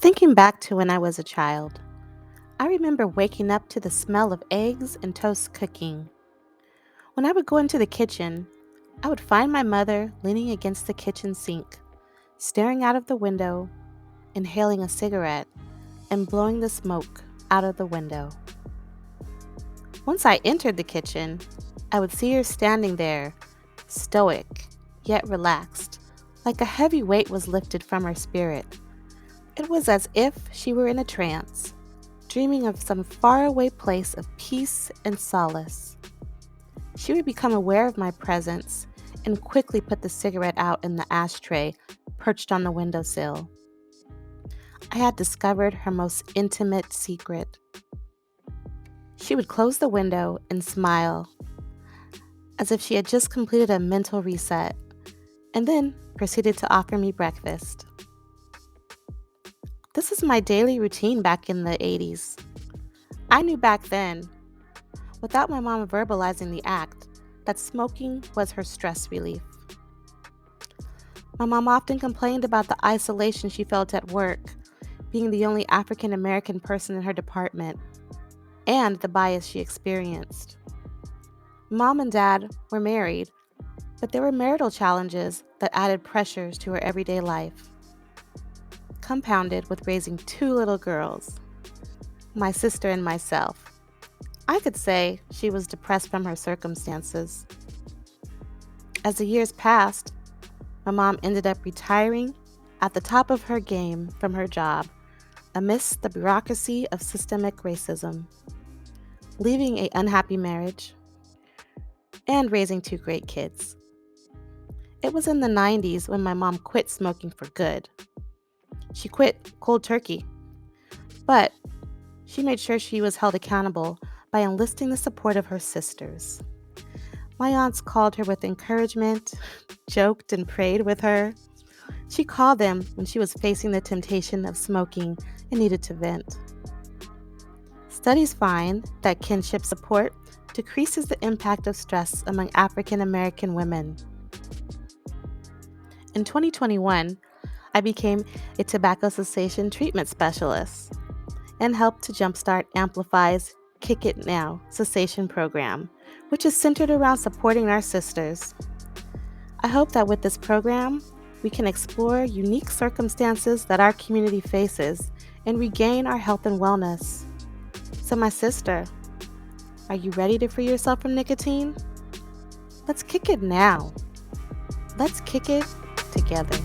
Thinking back to when I was a child, I remember waking up to the smell of eggs and toast cooking. When I would go into the kitchen, I would find my mother leaning against the kitchen sink, staring out of the window, inhaling a cigarette, and blowing the smoke out of the window. Once I entered the kitchen, I would see her standing there, stoic, yet relaxed, like a heavy weight was lifted from her spirit. It was as if she were in a trance, dreaming of some faraway place of peace and solace. She would become aware of my presence and quickly put the cigarette out in the ashtray perched on the windowsill. I had discovered her most intimate secret. She would close the window and smile, as if she had just completed a mental reset, and then proceeded to offer me breakfast. This is my daily routine back in the 80s. I knew back then, without my mom verbalizing the act, that smoking was her stress relief. My mom often complained about the isolation she felt at work, being the only African American person in her department, and the bias she experienced. Mom and dad were married, but there were marital challenges that added pressures to her everyday life, compounded with raising two little girls, my sister and myself. I could say she was depressed from her circumstances. As the years passed, my mom ended up retiring at the top of her game from her job amidst the bureaucracy of systemic racism, leaving an unhappy marriage and raising two great kids. It was in the 90s when my mom quit smoking for good. She quit cold turkey, but she made sure she was held accountable by enlisting the support of her sisters. My aunts called her with encouragement, joked and prayed with her. She called them when she was facing the temptation of smoking and needed to vent. Studies find that kinship support decreases the impact of stress among African American women. In 2021, I became a tobacco cessation treatment specialist and helped to jumpstart AMPLIFY's Kick It Now cessation program, which is centered around supporting our sisters. I hope that with this program, we can explore unique circumstances that our community faces and regain our health and wellness. So my sister, are you ready to free yourself from nicotine? Let's kick it now. Let's kick it together.